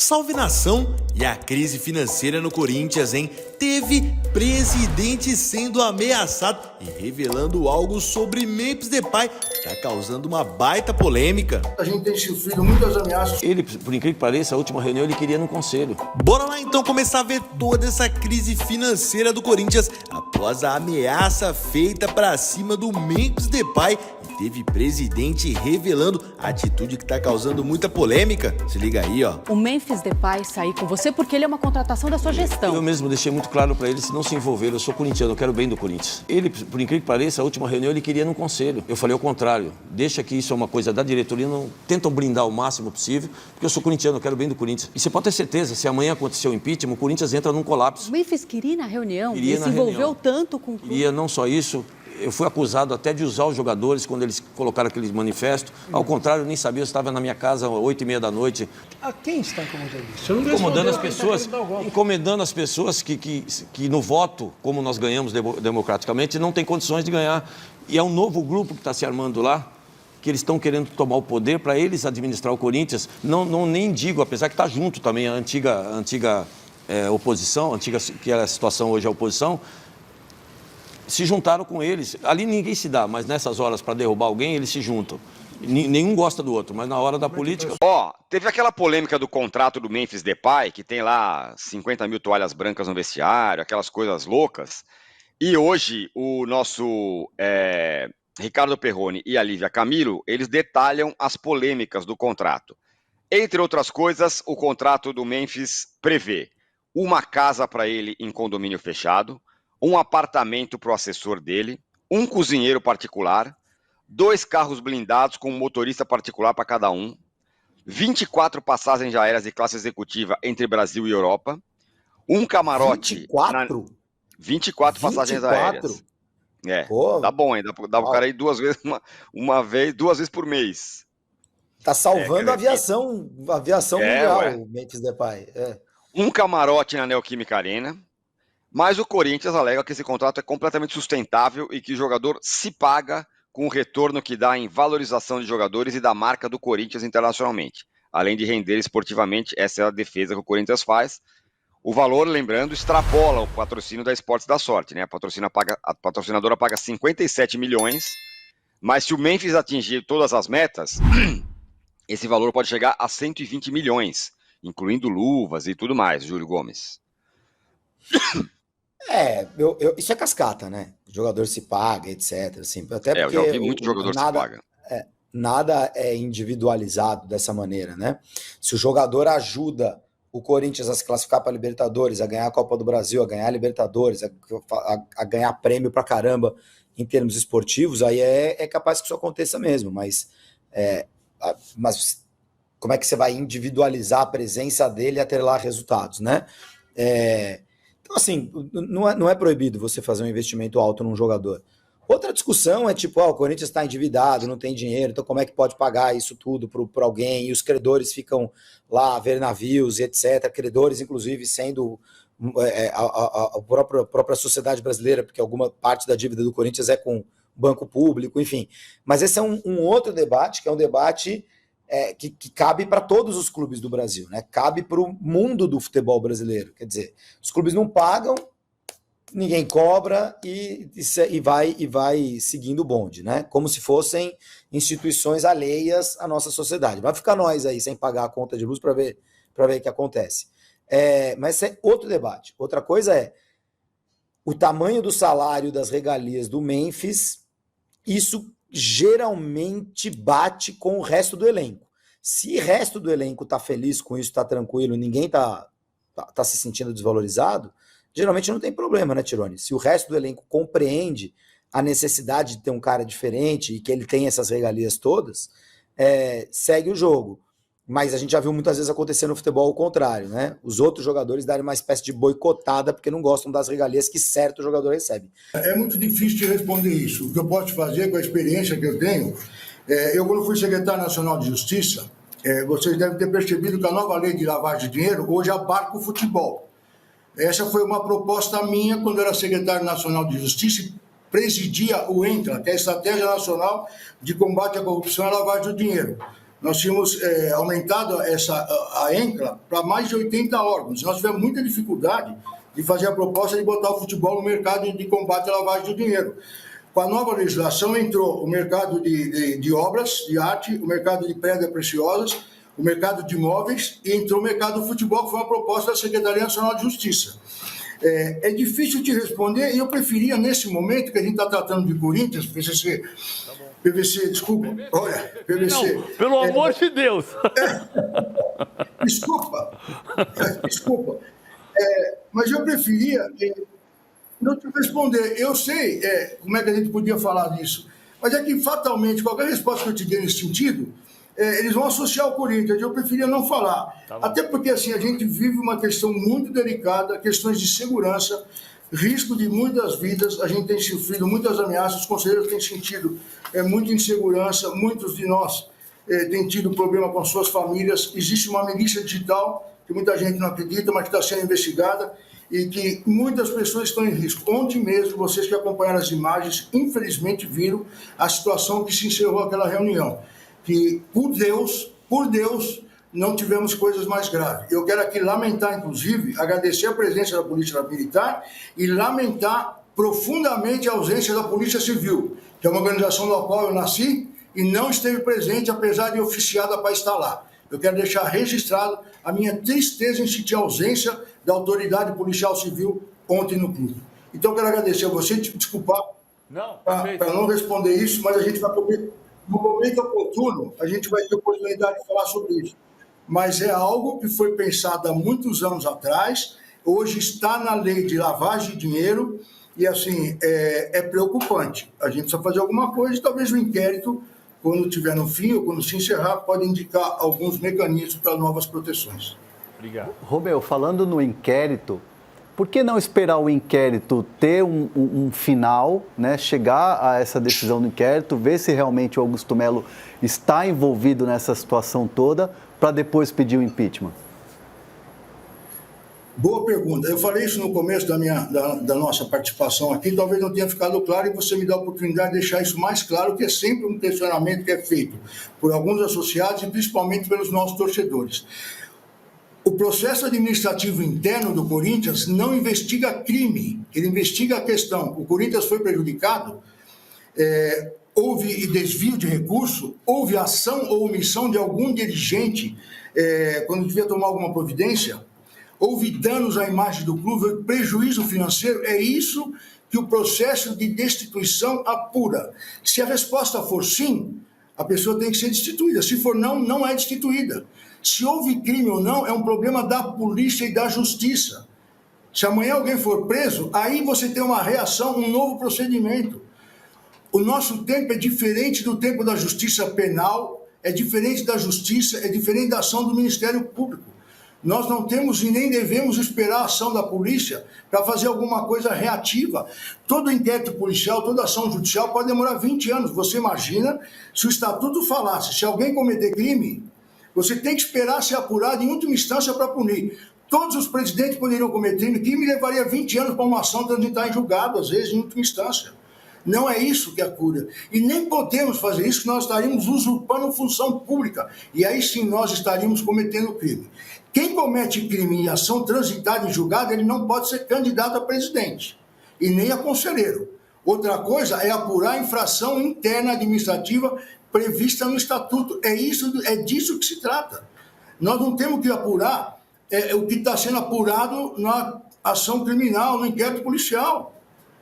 Salve nação! E a crise financeira no Corinthians, hein? Teve presidente sendo ameaçado e revelando algo sobre Memphis Depay, que tá causando uma baita polêmica. A gente tem sofrido muitas ameaças. Ele, por incrível que pareça, a última reunião ele queria no conselho. Bora lá então começar a ver toda essa crise financeira do Corinthians após a ameaça feita pra cima do Memphis Depay. Teve presidente revelando a atitude que tá causando muita polêmica. Se liga aí, ó. O Memphis Depay sair com você porque ele é uma contratação da sua gestão. Eu mesmo deixei muito claro pra ele, se não se envolver, eu sou corintiano, eu quero o bem do Corinthians. Ele, por incrível que pareça, a última reunião ele queria no conselho. Eu falei ao contrário, deixa que isso é uma coisa da diretoria, não tentam brindar o máximo possível, porque eu sou corintiano, eu quero o bem do Corinthians. E você pode ter certeza, se amanhã acontecer o impeachment, o Corinthians entra num colapso. O Memphis queria ir na reunião, Queria ele se envolveu tanto com o clube. Queria não só isso. Eu fui acusado até de usar os jogadores quando eles colocaram aquele manifesto. Ao contrário, eu nem sabia, eu estava na minha casa às 8h30 da noite. A quem está incomodando isso? Incomodando as pessoas que no voto, como nós ganhamos democraticamente, não tem condições de ganhar. E é um novo grupo que está se armando lá, que eles estão querendo tomar o poder para eles administrar o Corinthians. Não nem digo, apesar que está junto também a antiga oposição, que era a situação hoje a oposição, se juntaram com eles. Ali ninguém se dá, mas nessas horas para derrubar alguém, eles se juntam. Nenhum gosta do outro, mas na hora da política... Teve aquela polêmica do contrato do Memphis Depay, que tem lá 50 mil toalhas brancas no vestiário, aquelas coisas loucas. E hoje o nosso Ricardo Perrone e a Lívia Camilo, eles detalham as polêmicas do contrato. Entre outras coisas, o contrato do Memphis prevê uma casa para ele em condomínio fechado, um apartamento para o assessor dele, um cozinheiro particular, 2 carros blindados com um motorista particular para cada um, 24 passagens aéreas de classe executiva entre Brasil e Europa, um camarote... 24? 24 passagens aéreas. Pô, tá bom, hein? Dá pro cara ir 2 vezes, duas vezes por mês. Tá salvando a aviação mundial, o Memphis Depay. Um camarote na Neoquímica Arena. Mas o Corinthians alega que esse contrato é completamente sustentável e que o jogador se paga com o retorno que dá em valorização de jogadores e da marca do Corinthians internacionalmente. Além de render esportivamente, essa é a defesa que o Corinthians faz. O valor, lembrando, extrapola o patrocínio da Esportes da Sorte, né? A patrocinadora paga 57 milhões, mas se o Memphis atingir todas as metas, esse valor pode chegar a 120 milhões, incluindo luvas e tudo mais, Júlio Gomes. Isso é cascata, né? O jogador se paga, etc. Assim, até porque eu já ouvi muito jogador se paga. Nada é individualizado dessa maneira, né? Se o jogador ajuda o Corinthians a se classificar para a Libertadores, a ganhar a Copa do Brasil, a ganhar a Libertadores, a ganhar prêmio pra caramba em termos esportivos, aí é capaz que isso aconteça mesmo, mas como é que você vai individualizar a presença dele e atrelar resultados, né? Então, assim, não é proibido você fazer um investimento alto num jogador. Outra discussão é tipo, o Corinthians está endividado, não tem dinheiro, então como é que pode pagar isso tudo para alguém? E os credores ficam lá a ver navios e etc. Credores, inclusive, sendo a própria sociedade brasileira, porque alguma parte da dívida do Corinthians é com banco público, enfim. Mas esse é um outro debate, que é um debate que cabe para todos os clubes do Brasil, né? Cabe para o mundo do futebol brasileiro. Quer dizer, os clubes não pagam, ninguém cobra e vai seguindo o bonde, né? Como se fossem instituições alheias à nossa sociedade. Vai ficar nós aí sem pagar a conta de luz para ver o que acontece. Mas esse é outro debate. Outra coisa é o tamanho do salário das regalias do Memphis. Isso geralmente bate com o resto do elenco. Se o resto do elenco tá feliz com isso, tá tranquilo, ninguém tá se sentindo desvalorizado, geralmente não tem problema, né, Tirone? Se o resto do elenco compreende a necessidade de ter um cara diferente e que ele tem essas regalias todas, segue o jogo. Mas a gente já viu muitas vezes acontecer no futebol o contrário, né? Os outros jogadores darem uma espécie de boicotada porque não gostam das regalias que certo jogador recebe. É muito difícil de responder isso. O que eu posso te fazer com a experiência que eu tenho, eu quando fui secretário nacional de Justiça, vocês devem ter percebido que a nova lei de lavagem de dinheiro hoje abarca o futebol. Essa foi uma proposta minha quando eu era secretário nacional de Justiça e presidia o ENCRA, que é a Estratégia Nacional de Combate à Corrupção e à Lavagem do Dinheiro. nós tínhamos aumentado a ENCLA para mais de 80 órgãos. Nós tivemos muita dificuldade de fazer a proposta de botar o futebol no mercado de combate à lavagem de dinheiro. Com a nova legislação entrou o mercado de obras, de arte, o mercado de pedras preciosas, o mercado de imóveis e entrou o mercado do futebol, que foi uma proposta da Secretaria Nacional de Justiça. É difícil te responder e eu preferia, nesse momento que a gente está tratando de Corinthians, PVC, desculpa, olha, PVC. Não, pelo amor de Deus. Desculpa. Mas eu preferia não te responder. Eu sei como é que a gente podia falar disso, mas é que, fatalmente, qualquer resposta que eu te dê nesse sentido, eles vão associar o Corinthians. Eu preferia não falar. Até porque, assim, a gente vive uma questão muito delicada, questões de segurança, risco de muitas vidas, a gente tem sofrido muitas ameaças, os conselheiros têm sentido muita insegurança, muitos de nós têm tido problema com suas famílias, existe uma milícia digital, que muita gente não acredita, mas que está sendo investigada, e que muitas pessoas estão em risco. Ontem mesmo, vocês que acompanharam as imagens, infelizmente viram a situação que se encerrou aquela reunião, que, por Deus, não tivemos coisas mais graves. Eu quero aqui lamentar, inclusive, agradecer a presença da Polícia Militar e lamentar profundamente a ausência da Polícia Civil, que é uma organização da qual eu nasci e não esteve presente, apesar de oficiada para estar lá. Eu quero deixar registrado a minha tristeza em sentir a ausência da autoridade policial civil ontem no clube. Então, eu quero agradecer a você, desculpar para não responder isso, mas a gente vai poder, no momento oportuno, a gente vai ter oportunidade de falar sobre isso. Mas é algo que foi pensado há muitos anos atrás, hoje está na lei de lavagem de dinheiro e, assim, é preocupante. A gente precisa fazer alguma coisa e talvez o inquérito, quando estiver no fim ou quando se encerrar, pode indicar alguns mecanismos para novas proteções. Obrigado. Romeu, falando no inquérito, por que não esperar o inquérito ter um final, né, chegar a essa decisão do inquérito, ver se realmente o Augusto Melo está envolvido nessa situação toda, para depois pedir o impeachment? Boa pergunta. Eu falei isso no começo da nossa participação aqui, talvez não tenha ficado claro, e você me dá a oportunidade de deixar isso mais claro, que é sempre um questionamento que é feito por alguns associados e principalmente pelos nossos torcedores. O processo administrativo interno do Corinthians não investiga crime, ele investiga a questão. O Corinthians foi prejudicado, houve desvio de recurso, houve ação ou omissão de algum dirigente quando devia tomar alguma providência, houve danos à imagem do clube, houve prejuízo financeiro, é isso que o processo de destituição apura. Se a resposta for sim, a pessoa tem que ser destituída. Se for não, não é destituída. Se houve crime ou não, é um problema da polícia e da justiça. Se amanhã alguém for preso, aí você tem uma reação, um novo procedimento. O nosso tempo é diferente do tempo da justiça penal, é diferente da justiça, é diferente da ação do Ministério Público. Nós não temos e nem devemos esperar a ação da polícia para fazer alguma coisa reativa. Todo inquérito policial, toda ação judicial pode demorar 20 anos. Você imagina se o estatuto falasse, se alguém cometer crime, você tem que esperar ser apurado em última instância para punir. Todos os presidentes poderiam cometer crime e levaria 20 anos para uma ação transitar em julgado, às vezes em última instância. Não é isso que é a cura. E nem podemos fazer isso, que nós estaríamos usurpando função pública. E aí sim nós estaríamos cometendo crime. Quem comete crime em ação transitada em julgado, ele não pode ser candidato a presidente e nem a conselheiro. Outra coisa é apurar a infração interna administrativa prevista no estatuto. É disso que se trata. Nós não temos que apurar o que está sendo apurado na ação criminal, no inquérito policial.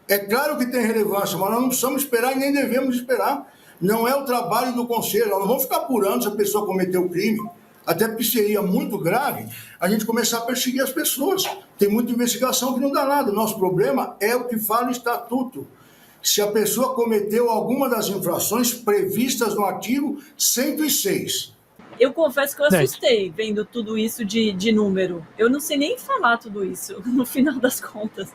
É claro que tem relevância, mas nós não precisamos esperar e nem devemos esperar. Não é o trabalho do conselho. Nós não vamos ficar apurando se a pessoa cometeu crime. Até porque seria muito grave a gente começar a perseguir as pessoas. Tem muita investigação que não dá nada. O nosso problema é o que fala o estatuto. Se a pessoa cometeu alguma das infrações previstas no artigo 106. Eu confesso que eu assustei vendo tudo isso de número. Eu não sei nem falar tudo isso, no final das contas.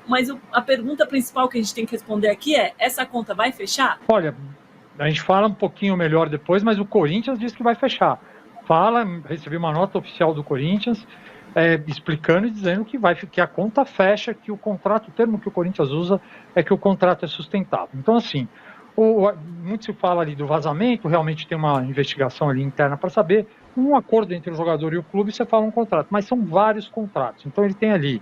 Mas a pergunta principal que a gente tem que responder aqui é: essa conta vai fechar? Olha, a gente fala um pouquinho melhor depois, mas o Corinthians diz que vai fechar. Recebi uma nota oficial do Corinthians explicando e dizendo que a conta fecha, que o contrato, o termo que o Corinthians usa é que o contrato é sustentável. Então, assim, Muito se fala ali do vazamento, realmente tem uma investigação ali interna para saber. Um acordo entre o jogador e o clube, você fala um contrato, mas são vários contratos. Então ele tem ali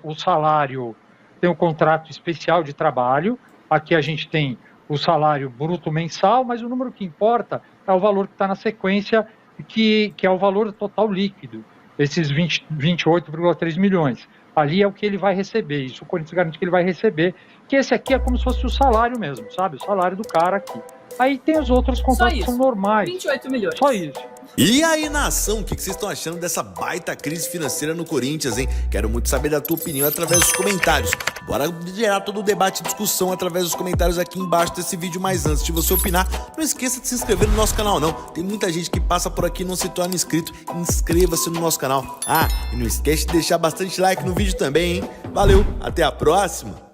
o salário, tem o contrato especial de trabalho, aqui a gente tem o salário bruto mensal, mas o número que importa é o valor que está na sequência, que é o valor total líquido, esses 28,3 milhões. Ali é o que ele vai receber, isso o Corinthians garante que ele vai receber, que esse aqui é como se fosse o salário mesmo, sabe? O salário do cara aqui. Aí tem os outros contratos que são normais. 28 milhões. Só isso. E aí, nação, o que vocês estão achando dessa baita crise financeira no Corinthians, hein? Quero muito saber da tua opinião através dos comentários. Bora gerar todo o debate e discussão através dos comentários aqui embaixo desse vídeo. Mas antes de você opinar, não esqueça de se inscrever no nosso canal, não. Tem muita gente que passa por aqui e não se torna inscrito. Inscreva-se no nosso canal. Ah, e não esquece de deixar bastante like no vídeo também, hein? Valeu, até a próxima!